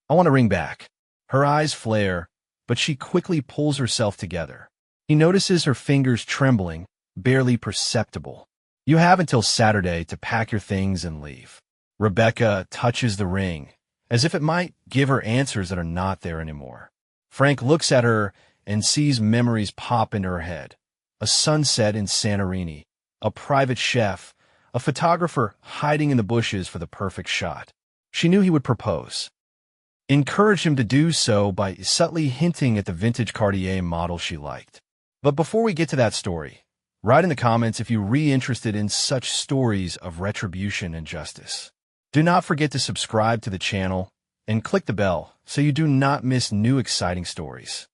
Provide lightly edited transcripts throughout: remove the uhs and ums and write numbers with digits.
I want to ring back. Her eyes flare, but she quickly pulls herself together. He notices her fingers trembling, barely perceptible. You have until Saturday to pack your things and leave. Rebecca touches the ring, as if it might give her answers that are not there anymore. Frank looks at her and sees memories pop into her head. A sunset in Santorini, a private chef, a photographer hiding in the bushes for the perfect shot. She knew he would propose. Encouraged him to do so by subtly hinting at the vintage Cartier model she liked. But before we get to that story, write in the comments if you're interested in such stories of retribution and justice. Do not forget to subscribe to the channel and click the bell so you do not miss new exciting stories.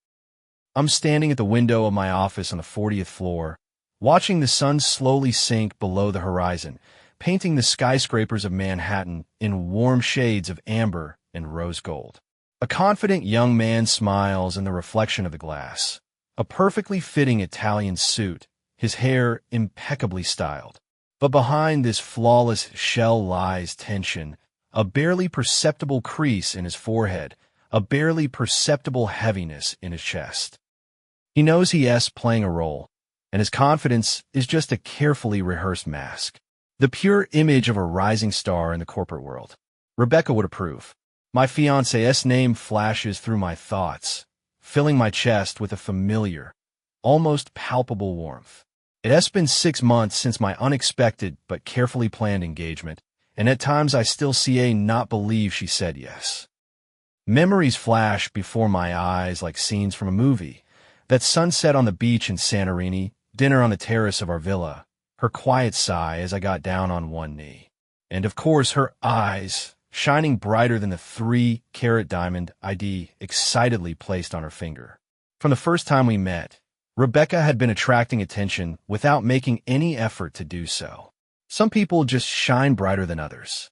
I'm standing at the window of my office on the 40th floor, watching the sun slowly sink below the horizon, painting the skyscrapers of Manhattan in warm shades of amber and rose gold. A confident young man smiles in the reflection of the glass. A perfectly fitting Italian suit, his hair impeccably styled. But behind this flawless shell lies tension, a barely perceptible crease in his forehead, a barely perceptible heaviness in his chest. He knows he is playing a role, and his confidence is just a carefully rehearsed mask. The pure image of a rising star in the corporate world. Rebecca would approve. My fiancé's name flashes through my thoughts, filling my chest with a familiar, almost palpable warmth. It has been 6 months since my unexpected but carefully planned engagement, and at times I still not believe she said yes. Memories flash before my eyes like scenes from a movie. That sunset on the beach in Santorini, dinner on the terrace of our villa, her quiet sigh as I got down on one knee. And of course her eyes, shining brighter than the 3-carat diamond ID excitedly placed on her finger. From the first time we met, Rebecca had been attracting attention without making any effort to do so. Some people just shine brighter than others.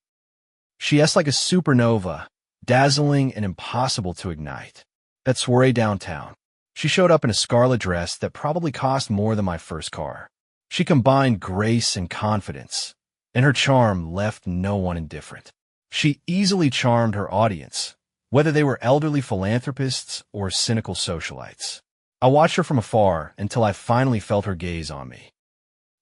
She is like a supernova, dazzling and impossible to ignite. That soiree downtown, she showed up in a scarlet dress that probably cost more than my first car. She combined grace and confidence, and her charm left no one indifferent. She easily charmed her audience, whether they were elderly philanthropists or cynical socialites. I watched her from afar until I finally felt her gaze on me.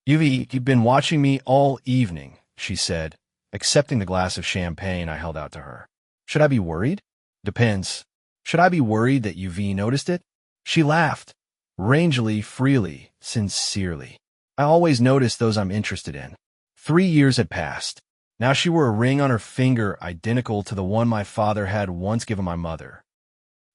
You've been watching me all evening, she said, accepting the glass of champagne I held out to her. Should I be worried? Depends. Should I be worried that UV noticed it? She laughed, rangily, freely, sincerely. I always notice those I'm interested in. 3 years had passed. Now she wore a ring on her finger identical to the one my father had once given my mother.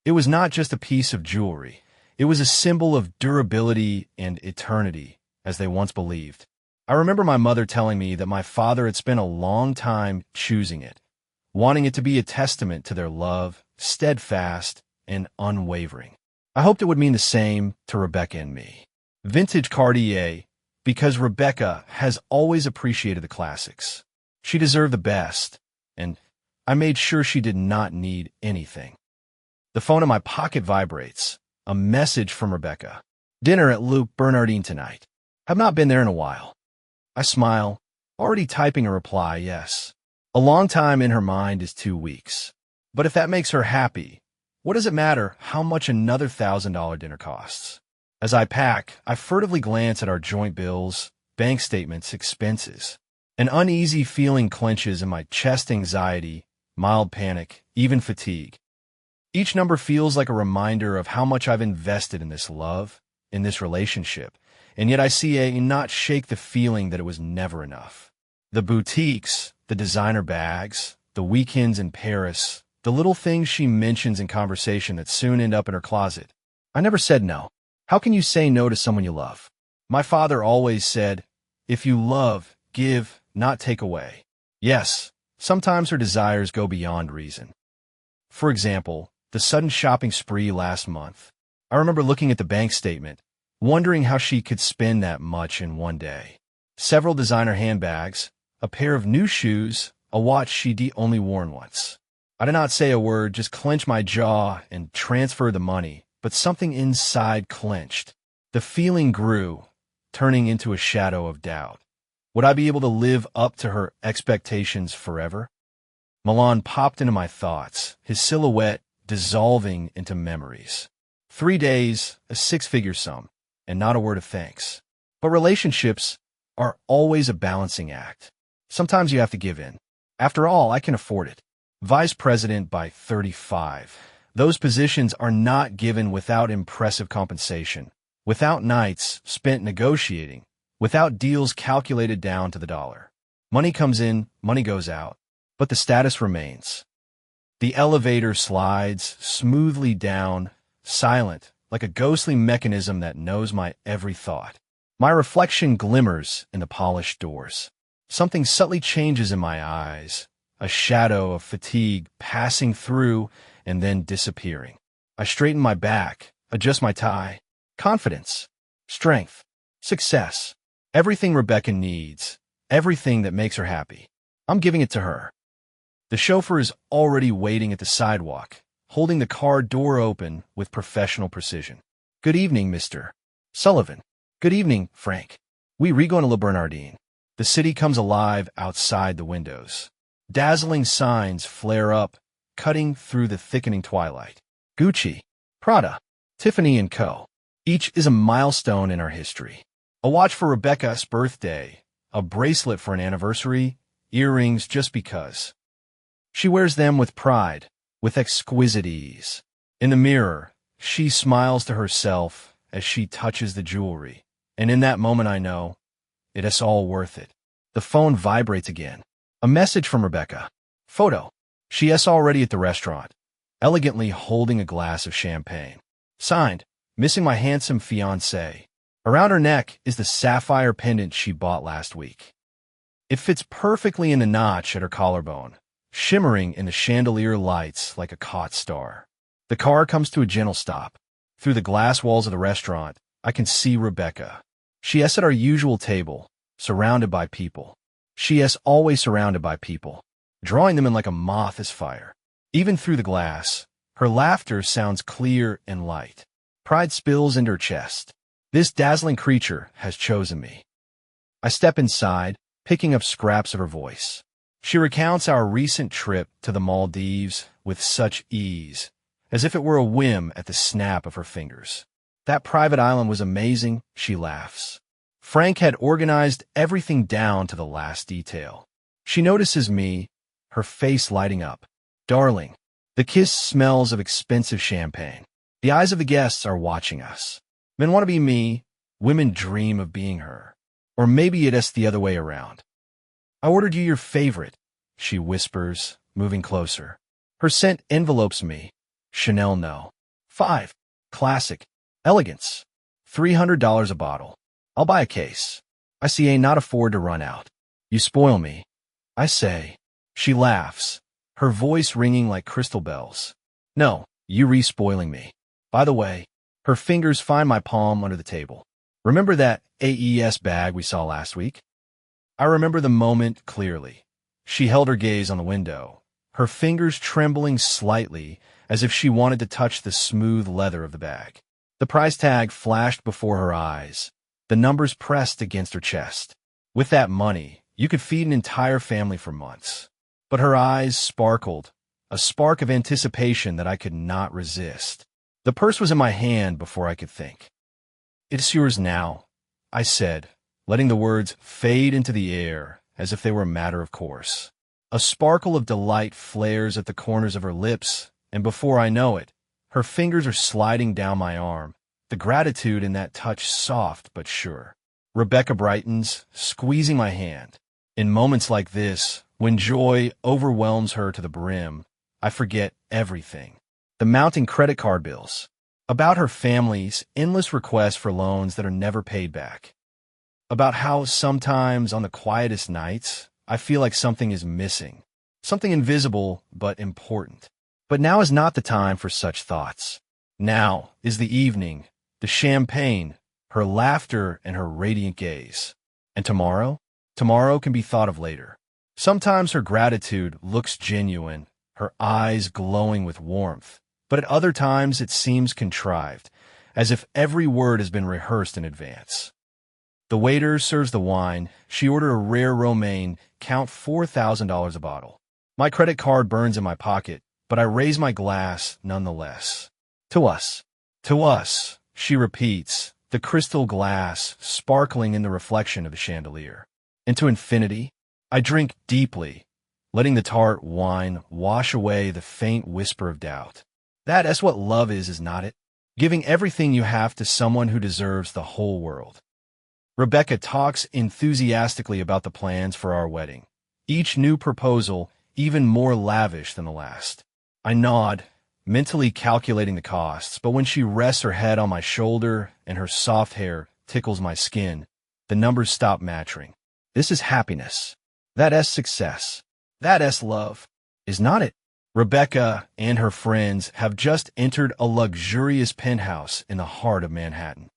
It was not just a piece of jewelry. It was a symbol of durability and eternity, as they once believed. I remember my mother telling me that my father had spent a long time choosing it, wanting it to be a testament to their love, steadfast and unwavering. I hoped it would mean the same to Rebecca and me. Vintage Cartier, because Rebecca has always appreciated the classics. She deserved the best, and I made sure she did not need anything. The phone in my pocket vibrates. A message from Rebecca. Dinner at Luke Bernardine tonight. Have not been there in a while. I smile, already typing a reply, yes. A long time in her mind is 2 weeks. But if that makes her happy, what does it matter how much another $1,000 dinner costs? As I pack, I furtively glance at our joint bills, bank statements, expenses. An uneasy feeling clenches in my chest, anxiety, mild panic, even fatigue. Each number feels like a reminder of how much I've invested in this love, in this relationship, and yet I not shake the feeling that it was never enough. The boutiques, the designer bags, the weekends in Paris, the little things she mentions in conversation that soon end up in her closet. I never said no. How can you say no to someone you love? My father always said, if you love, give, not take away. Yes, sometimes her desires go beyond reason. For example, the sudden shopping spree last month. I remember looking at the bank statement, wondering how she could spend that much in one day. Several designer handbags, a pair of new shoes, a watch she'd only worn once. I did not say a word, just clenched my jaw and transferred the money, but something inside clenched. The feeling grew, turning into a shadow of doubt. Would I be able to live up to her expectations forever? Milan popped into my thoughts, his silhouette dissolving into memories. 3 days, a six-figure sum, and not a word of thanks. But relationships are always a balancing act. Sometimes you have to give in. After all, I can afford it. Vice president by 35. Those positions are not given without impressive compensation, without nights spent negotiating, without deals calculated down to the dollar. Money comes in, money goes out, but the status remains. The elevator slides smoothly down, silent, like a ghostly mechanism that knows my every thought. My reflection glimmers in the polished doors. Something subtly changes in my eyes, a shadow of fatigue passing through and then disappearing. I straighten my back, adjust my tie. Confidence, strength, success, everything Rebecca needs, everything that makes her happy. I'm giving it to her. The chauffeur is already waiting at the sidewalk, holding the car door open with professional precision. Good evening, Mr. Sullivan. Good evening, Frank. We regoing to Le Bernardin. The city comes alive outside the windows. Dazzling signs flare up, cutting through the thickening twilight. Gucci, Prada, Tiffany & Co. Each is a milestone in our history. A watch for Rebecca's birthday, a bracelet for an anniversary, earrings just because. She wears them with pride, with exquisite ease. In the mirror, she smiles to herself as she touches the jewelry. And in that moment I know, it is all worth it. The phone vibrates again. A message from Rebecca. Photo. She is already at the restaurant, elegantly holding a glass of champagne. Signed, missing my handsome fiancé. Around her neck is the sapphire pendant she bought last week. It fits perfectly in the notch at her collarbone, shimmering in the chandelier lights like a caught star. The car comes to a gentle stop. Through the glass walls of the restaurant, I can see Rebecca. She is at our usual table, surrounded by people. She is always surrounded by people, drawing them in like a moth is fire. Even through the glass, her laughter sounds clear and light. Pride spills into her chest. This dazzling creature has chosen me. I step inside, picking up scraps of her voice. She recounts our recent trip to the Maldives with such ease, as if it were a whim at the snap of her fingers. That private island was amazing, she laughs. Frank had organized everything down to the last detail. She notices me, her face lighting up. Darling, the kiss smells of expensive champagne. The eyes of the guests are watching us. Men want to be me, women dream of being her. Or maybe it is the other way around. I ordered you your favorite, she whispers, moving closer. Her scent envelopes me. Chanel No. 5. Classic. Elegance. $300 a bottle. I'll buy a case. I see not afford to run out. You spoil me, I say. She laughs, her voice ringing like crystal bells. No, you re-spoiling me. By the way, her fingers find my palm under the table. Remember that AES bag we saw last week? I remember the moment clearly. She held her gaze on the window, her fingers trembling slightly as if she wanted to touch the smooth leather of the bag. The price tag flashed before her eyes, the numbers pressed against her chest. With that money, you could feed an entire family for months. But her eyes sparkled, a spark of anticipation that I could not resist. The purse was in my hand before I could think. It's yours now, I said, letting the words fade into the air as if they were a matter of course. A sparkle of delight flares at the corners of her lips, and before I know it, her fingers are sliding down my arm, the gratitude in that touch soft but sure. Rebecca brightens, squeezing my hand. In moments like this, when joy overwhelms her to the brim, I forget everything. The mounting credit card bills. About her family's endless requests for loans that are never paid back. About how sometimes on the quietest nights, I feel like something is missing. Something invisible but important. But now is not the time for such thoughts. Now is the evening, the champagne, her laughter and her radiant gaze. And tomorrow? Tomorrow can be thought of later. Sometimes her gratitude looks genuine, her eyes glowing with warmth, but at other times it seems contrived, as if every word has been rehearsed in advance. The waiter serves the wine. She ordered a rare romaine, count $4,000 a bottle. My credit card burns in my pocket, but I raise my glass nonetheless. To us. To us, she repeats, the crystal glass sparkling in the reflection of the chandelier. Into infinity, I drink deeply, letting the tart wine wash away the faint whisper of doubt. That's what love is not it? Giving everything you have to someone who deserves the whole world. Rebecca talks enthusiastically about the plans for our wedding, each new proposal even more lavish than the last. I nod, mentally calculating the costs, but when she rests her head on my shoulder and her soft hair tickles my skin, the numbers stop matching. This is happiness. That's success. That's love. Is not it? Rebecca and her friends have just entered a luxurious penthouse in the heart of Manhattan.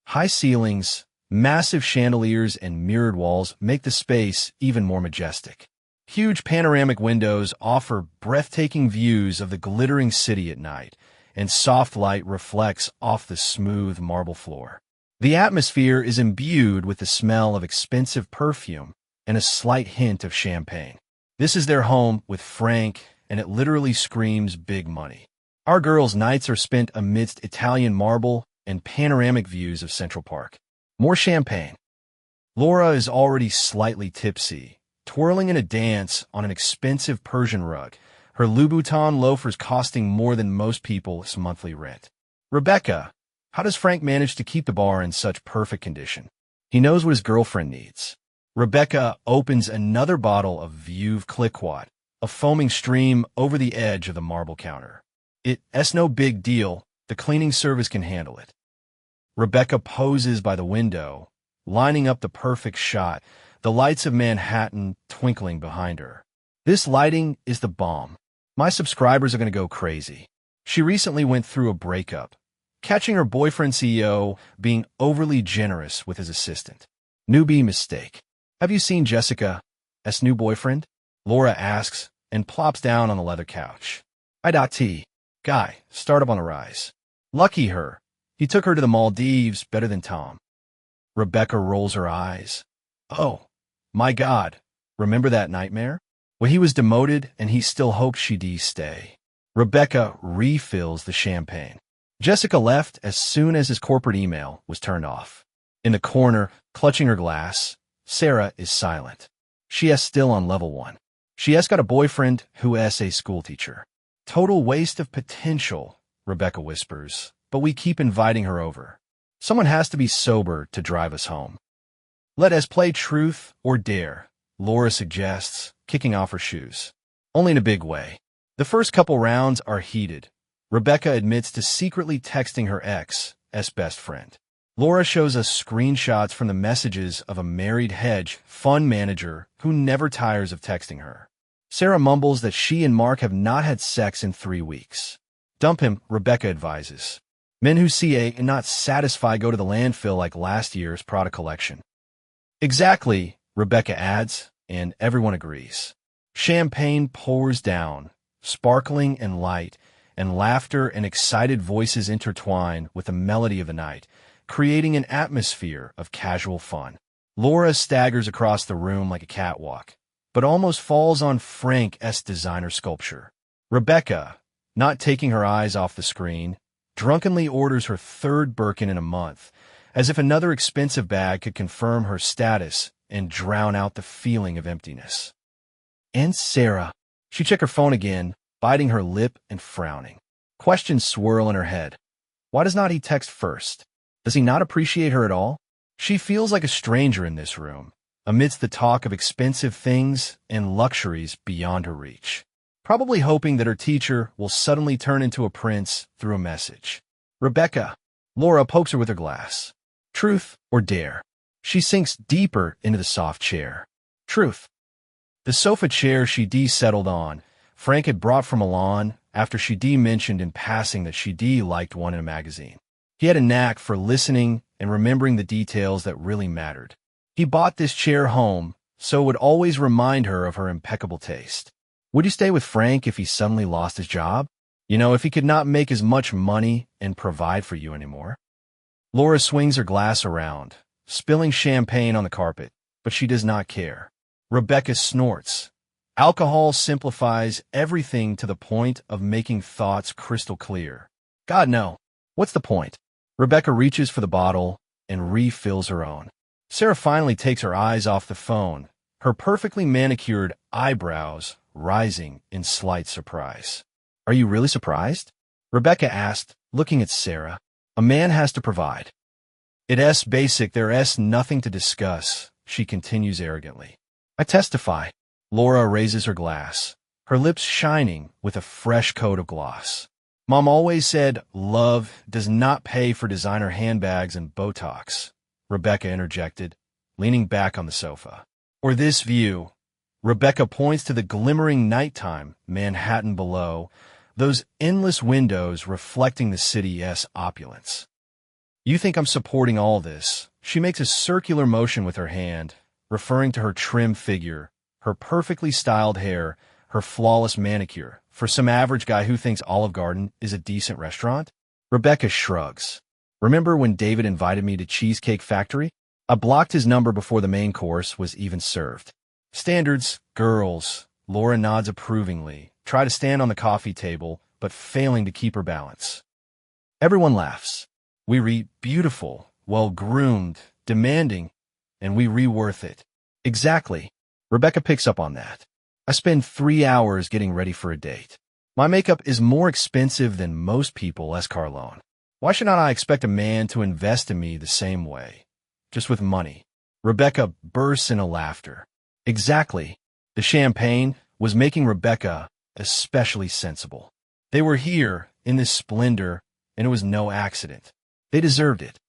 High ceilings, massive chandeliers, and mirrored walls make the space even more majestic. Huge panoramic windows offer breathtaking views of the glittering city at night, and soft light reflects off the smooth marble floor. The atmosphere is imbued with the smell of expensive perfume and a slight hint of champagne. This is their home with Frank, and it literally screams big money. Our girls' nights are spent amidst Italian marble and panoramic views of Central Park. More champagne. Laura is already slightly tipsy, twirling in a dance on an expensive Persian rug, her Louboutin loafers costing more than most people's monthly rent. Rebecca, how does Frank manage to keep the bar in such perfect condition? He knows what his girlfriend needs. Rebecca opens another bottle of Veuve Clicquot, a foaming stream over the edge of the marble counter. It's no big deal. The cleaning service can handle it. Rebecca poses by the window, lining up the perfect shot, the lights of Manhattan twinkling behind her. This lighting is the bomb. My subscribers are going to go crazy. She recently went through a breakup, catching her boyfriend CEO being overly generous with his assistant. Newbie mistake. Have you seen Jessica's new boyfriend? Laura asks and plops down on the leather couch. I.T. Guy, startup on the rise. Lucky her. He took her to the Maldives better than Tom. Rebecca rolls her eyes. Oh, my God. Remember that nightmare? Well, he was demoted and he still hoped she'd stay. Rebecca refills the champagne. Jessica left as soon as his corporate email was turned off. In the corner, clutching her glass, Sarah is silent. She is still on level 1. She has got a boyfriend who is a schoolteacher. Total waste of potential, Rebecca whispers, but we keep inviting her over. Someone has to be sober to drive us home. Let us play truth or dare, Laura suggests, kicking off her shoes. Only in a big way. The first couple rounds are heated. Rebecca admits to secretly texting her ex as best friend. Laura shows us screenshots from the messages of a married hedge fund manager who never tires of texting her. Sarah mumbles that she and Mark have not had sex in 3 weeks. Dump him, Rebecca advises. Men who see a and not satisfied go to the landfill like last year's Prada collection. Exactly, Rebecca adds, and everyone agrees. Champagne pours down, sparkling and light, and laughter and excited voices intertwine with the melody of the night, creating an atmosphere of casual fun. Laura staggers across the room like a catwalk, but almost falls on Frank's designer sculpture. Rebecca, not taking her eyes off the screen, drunkenly orders her 3rd Birkin in a month, as if another expensive bag could confirm her status and drown out the feeling of emptiness. And Sarah. She checked her phone again, biting her lip and frowning. Questions swirl in her head. Why does not he text first? Does he not appreciate her at all? She feels like a stranger in this room, amidst the talk of expensive things and luxuries beyond her reach, probably hoping that her teacher will suddenly turn into a prince through a message. Rebecca. Laura pokes her with her glass. Truth or dare? She sinks deeper into the soft chair. Truth. The sofa chair she settled on, Frank had brought from Milan after she mentioned in passing that she liked one in a magazine. He had a knack for listening and remembering the details that really mattered. He bought this chair home, so it would always remind her of her impeccable taste. Would you stay with Frank if he suddenly lost his job? You know, if he could not make as much money and provide for you anymore? Laura swings her glass around, spilling champagne on the carpet, but she does not care. Rebecca snorts. Alcohol simplifies everything to the point of making thoughts crystal clear. God, no. What's the point? Rebecca reaches for the bottle and refills her own. Sarah finally takes her eyes off the phone, her perfectly manicured eyebrows rising in slight surprise. Are you really surprised? Rebecca asked, looking at Sarah. A man has to provide. It's basic, there's nothing to discuss, she continues arrogantly. I testify. Laura raises her glass, her lips shining with a fresh coat of gloss. Mom always said love does not pay for designer handbags and Botox, Rebecca interjected, leaning back on the sofa. Or this view. Rebecca points to the glimmering nighttime Manhattan below, those endless windows reflecting the city's opulence. You think I'm supporting all this? She makes a circular motion with her hand, referring to her trim figure, her perfectly styled hair, her flawless manicure. For some average guy who thinks Olive Garden is a decent restaurant? Rebecca shrugs. Remember when David invited me to Cheesecake Factory? I blocked his number before the main course was even served. Standards, girls. Laura nods approvingly, try to stand on the coffee table, but failing to keep her balance. Everyone laughs. We read beautiful, well-groomed, demanding, and we re-worth it. Exactly. Rebecca picks up on that. I spend 3 hours getting ready for a date. My makeup is more expensive than most people, Carlone. Why should not I expect a man to invest in me the same way? Just with money. Rebecca bursts into laughter. Exactly. The champagne was making Rebecca especially sensible. They were here, in this splendor, and it was no accident. They deserved it.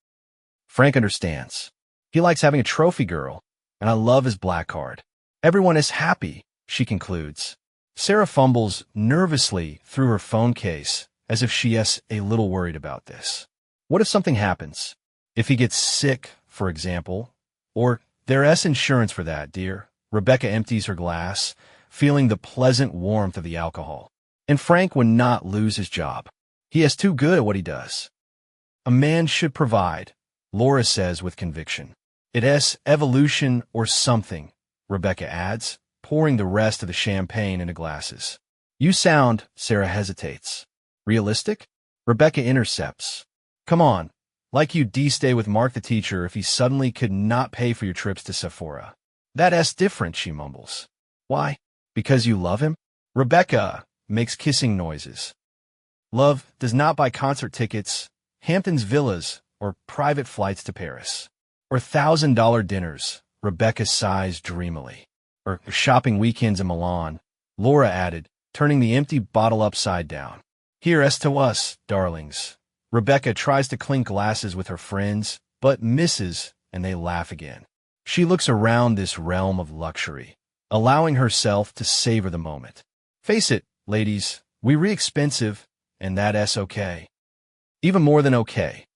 Frank understands. He likes having a trophy girl, and I love his black card. Everyone is happy, she concludes. Sarah fumbles nervously through her phone case, as if she is a little worried about this. What if something happens? If he gets sick, for example? Or, there's insurance for that, dear. Rebecca empties her glass, feeling the pleasant warmth of the alcohol. And Frank would not lose his job. He is too good at what he does. A man should provide, Laura says with conviction. It's evolution or something, Rebecca adds, pouring the rest of the champagne into glasses. You sound, Sarah hesitates. Realistic? Rebecca intercepts. Come on, like you'd stay with Mark the teacher if he suddenly could not pay for your trips to Sephora. That's different, she mumbles. Why? Because you love him? Rebecca makes kissing noises. Love does not buy concert tickets, Hamptons villas, or private flights to Paris. Or $1,000 dinners, Rebecca sighs dreamily. Or shopping weekends in Milan, Laura added, turning the empty bottle upside down. Here's to us, darlings. Rebecca tries to clink glasses with her friends, but misses, and they laugh again. She looks around this realm of luxury, allowing herself to savor the moment. Face it, ladies, we're expensive, and that's okay. Even more than okay.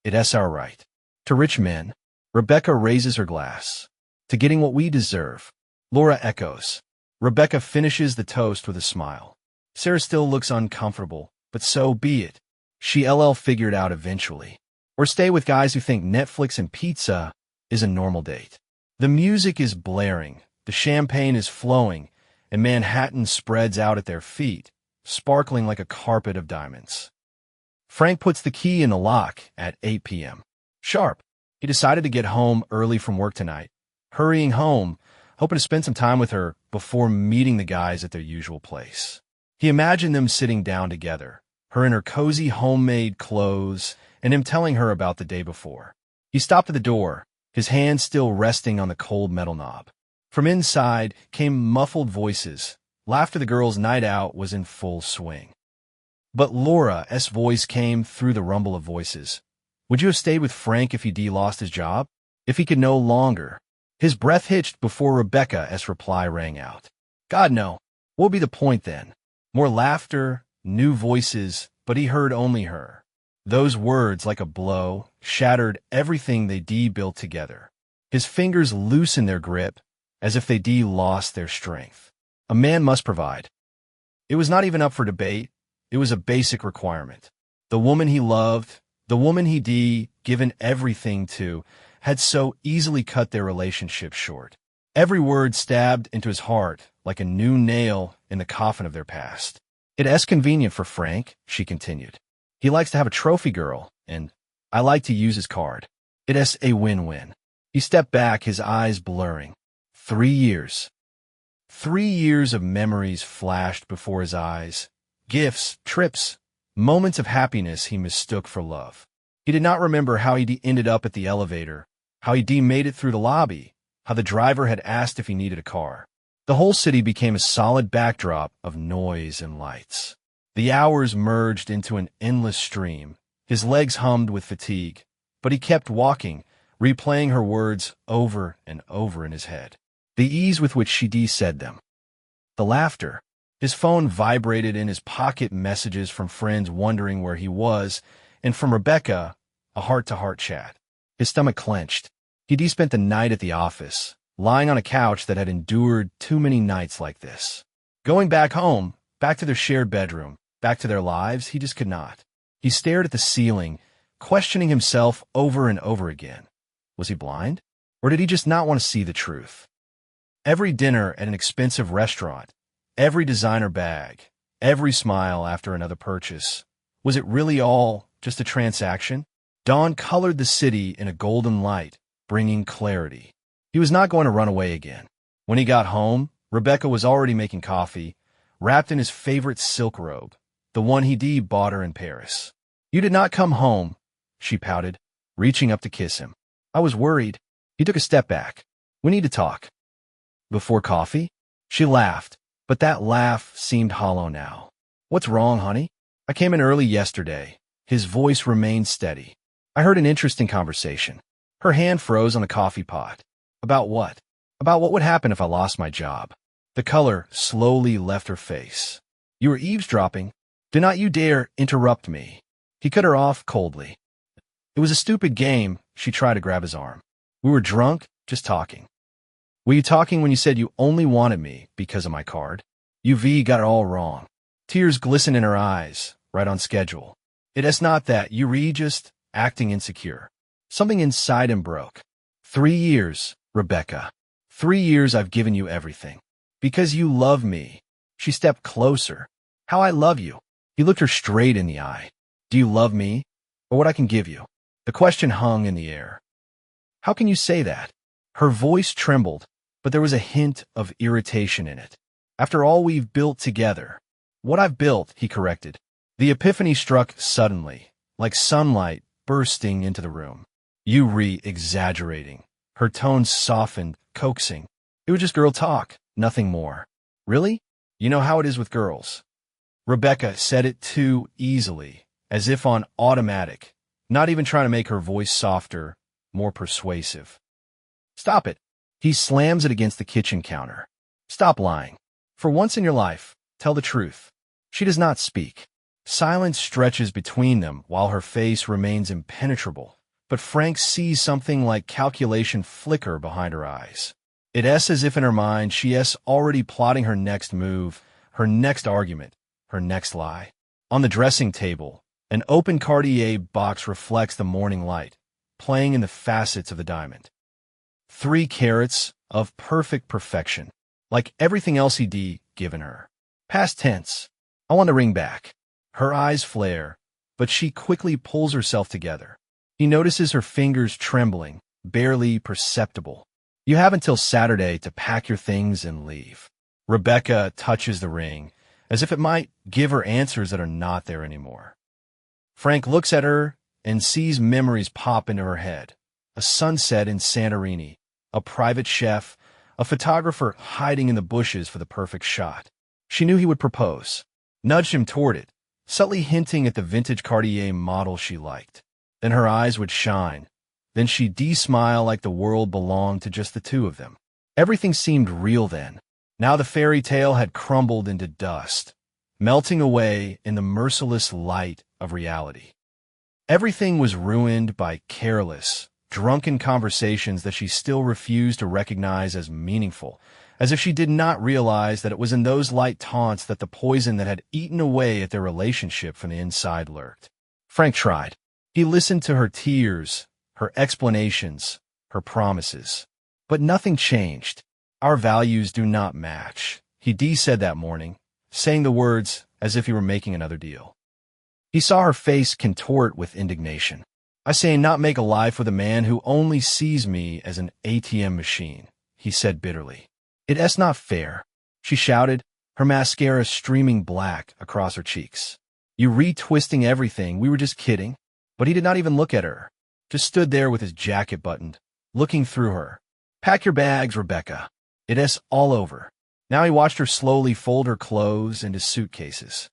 It's our right. To rich men, Rebecca raises her glass. To getting what we deserve, Laura echoes. Rebecca finishes the toast with a smile. Sarah still looks uncomfortable, but so be it. She figured out eventually. Or stay with guys who think Netflix and pizza is a normal date. The music is blaring, the champagne is flowing, and Manhattan spreads out at their feet, sparkling like a carpet of diamonds. Frank puts the key in the lock at 8 p.m. Sharp. He decided to get home early from work tonight, hurrying home, hoping to spend some time with her before meeting the guys at their usual place. He imagined them sitting down together, her in her cozy homemade clothes, and him telling her about the day before. He stopped at the door, his hand still resting on the cold metal knob. From inside came muffled voices. Laughter the girls' night out was in full swing. But Laura's voice came through the rumble of voices. Would you have stayed with Frank if he'd lost his job? If he could no longer? His breath hitched before Rebecca's reply rang out. God, no. What would be the point then? More laughter, new voices, but he heard only her. Those words, like a blow, shattered everything they built together. His fingers loosened their grip, as if they lost their strength. A man must provide. It was not even up for debate. It was a basic requirement. The woman he loved, the woman he'd given everything to, had so easily cut their relationship short. every word stabbed into his heart like a new nail in the coffin of their past. It's convenient for Frank, she continued. He likes to have a trophy girl, and I like to use his card. It's a win-win. He stepped back, his eyes blurring. 3 years. 3 years of memories flashed before his eyes. Gifts, trips, moments of happiness he mistook for love. He did not remember how he ended up at the elevator, how he made it through the lobby, how the driver had asked if he needed a car. The whole city became a solid backdrop of noise and lights. The hours merged into an endless stream. His legs hummed with fatigue, but he kept walking, replaying her words over and over in his head. The ease with which she said them. The laughter. His phone vibrated in his pocket, messages from friends wondering where he was, and from Rebecca, a heart-to-heart chat. His stomach clenched. He spent the night at the office, lying on a couch that had endured too many nights like this. Going back home, back to their shared bedroom, back to their lives, he just could not. He stared at the ceiling, questioning himself over and over again. Was he blind? Or did he just not want to see the truth? Every dinner at an expensive restaurant, every designer bag, every smile after another purchase. Was it really all just a transaction? Dawn colored the city in a golden light, bringing clarity. He was not going to run away again. When he got home, Rebecca was already making coffee, wrapped in his favorite silk robe, the one he bought her in Paris. You did not come home, she pouted, reaching up to kiss him. I was worried. He took a step back. We need to talk. Before coffee? She laughed, but that laugh seemed hollow now. What's wrong, honey? I came in early yesterday. His voice remained steady. I heard an interesting conversation. Her hand froze on the coffee pot. About what? About what would happen if I lost my job. The color slowly left her face. You were eavesdropping. Do not you dare interrupt me. He cut her off coldly. It was a stupid game. She tried to grab his arm. We were drunk, just talking. Were you talking when you said you only wanted me because of my card? You got it all wrong. Tears glistened in her eyes, right on schedule. It's not that. You just acting insecure. Something inside him broke. 3 years, Rebecca. 3 years I've given you everything. Because you love me. She stepped closer. How I love you. He looked her straight in the eye. Do you love me? Or what I can give you? The question hung in the air. How can you say that? Her voice trembled, but there was a hint of irritation in it. After all we've built together. What I've built, he corrected. The epiphany struck suddenly, like sunlight bursting into the room. You exaggerating. Her tone softened, coaxing. It was just girl talk, nothing more. Really? You know how it is with girls. Rebecca said it too easily, as if on automatic, not even trying to make her voice softer, more persuasive. Stop it. He slams it against the kitchen counter. Stop lying. For once in your life, tell the truth. She does not speak. Silence stretches between them while her face remains impenetrable, but Frank sees something like calculation flicker behind her eyes. It's as if in her mind she's already plotting her next move, her next argument, her next lie. On the dressing table, an open Cartier box reflects the morning light, playing in the facets of the diamond. 3 carats of perfect perfection, like everything else he'd given her. Past tense. I want the ring back. Her eyes flare, but she quickly pulls herself together. He notices her fingers trembling, barely perceptible. You have until Saturday to pack your things and leave. Rebecca touches the ring, as if it might give her answers that are not there anymore. Frank looks at her and sees memories pop into her head. A sunset in Santorini, a private chef, a photographer hiding in the bushes for the perfect shot. She knew he would propose, nudged him toward it, subtly hinting at the vintage Cartier model she liked. Then her eyes would shine. Then she'd smile like the world belonged to just the two of them. Everything seemed real then. Now the fairy tale had crumbled into dust, melting away in the merciless light of reality. Everything was ruined by careless, drunken conversations that she still refused to recognize as meaningful, as if she did not realize that it was in those light taunts that the poison that had eaten away at their relationship from the inside lurked. Frank tried. He listened to her tears, her explanations, her promises. But nothing changed. Our values do not match, he said that morning, saying the words as if he were making another deal. He saw her face contort with indignation. I say not make a life with a man who only sees me as an ATM machine, he said bitterly. It's not fair, she shouted, her mascara streaming black across her cheeks. You retwisting everything, we were just kidding. But he did not even look at her, just stood there with his jacket buttoned, looking through her. Pack your bags, Rebecca. It's all over. Now he watched her slowly fold her clothes into suitcases.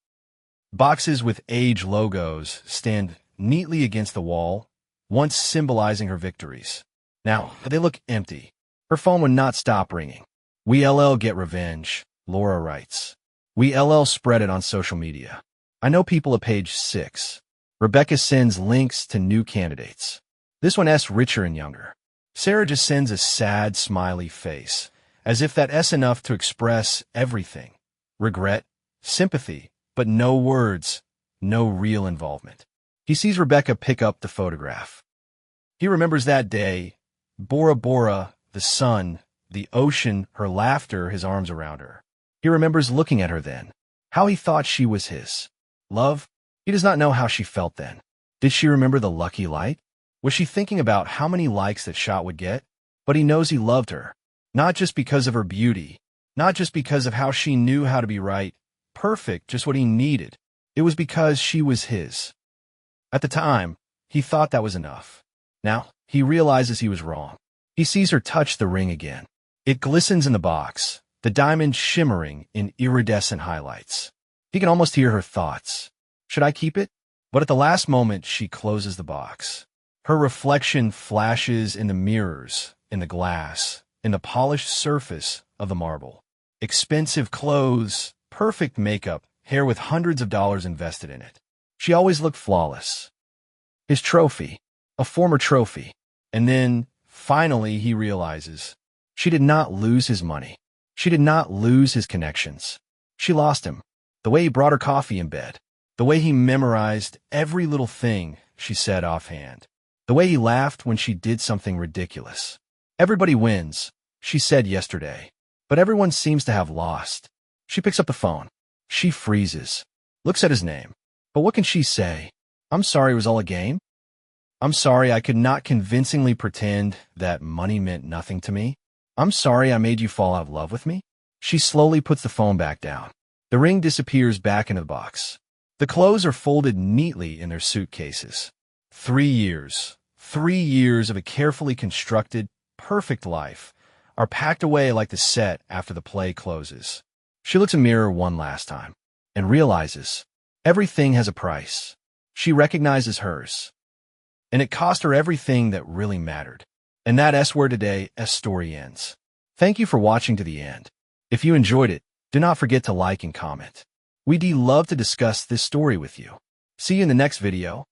Boxes with age logos stand neatly against the wall, once symbolizing her victories. Now, they look empty. Her phone would not stop ringing. We get revenge, Laura writes. We spread it on social media. I know people at page 6. Rebecca sends links to new candidates. This one's richer and younger. Sarah just sends a sad, smiley face, as if that's enough to express everything. Regret, sympathy, but no words, no real involvement. He sees Rebecca pick up the photograph. He remembers that day, Bora Bora, the sun, the ocean, her laughter, his arms around her. He remembers looking at her then, how he thought she was his. Love? He does not know how she felt then. Did she remember the lucky light? Was she thinking about how many likes that shot would get? But he knows he loved her, not just because of her beauty, not just because of how she knew how to be right, perfect, just what he needed. It was because she was his. At the time, he thought that was enough. Now, he realizes he was wrong. He sees her touch the ring again. It glistens in the box, the diamond shimmering in iridescent highlights. He can almost hear her thoughts. Should I keep it? But at the last moment, she closes the box. Her reflection flashes in the mirrors, in the glass, in the polished surface of the marble. Expensive clothes, perfect makeup, hair with hundreds of dollars invested in it. She always looked flawless. His trophy, a former trophy. And then, finally, he realizes she did not lose his money. She did not lose his connections. She lost him. The way he brought her coffee in bed. The way he memorized every little thing she said offhand. The way he laughed when she did something ridiculous. Everybody wins, she said yesterday. But everyone seems to have lost. She picks up the phone. She freezes. Looks at his name. But what can she say? I'm sorry it was all a game. I'm sorry I could not convincingly pretend that money meant nothing to me. I'm sorry I made you fall out of love with me. She slowly puts the phone back down. The ring disappears back into the box. The clothes are folded neatly in their suitcases. 3 years. 3 years of a carefully constructed, perfect life are packed away like the set after the play closes. She looks in the mirror one last time and realizes everything has a price. She recognizes hers. And it cost her everything that really mattered. And that's where today's story ends. Thank you for watching to the end. If you enjoyed it, do not forget to like and comment. We'd love to discuss this story with you. See you in the next video.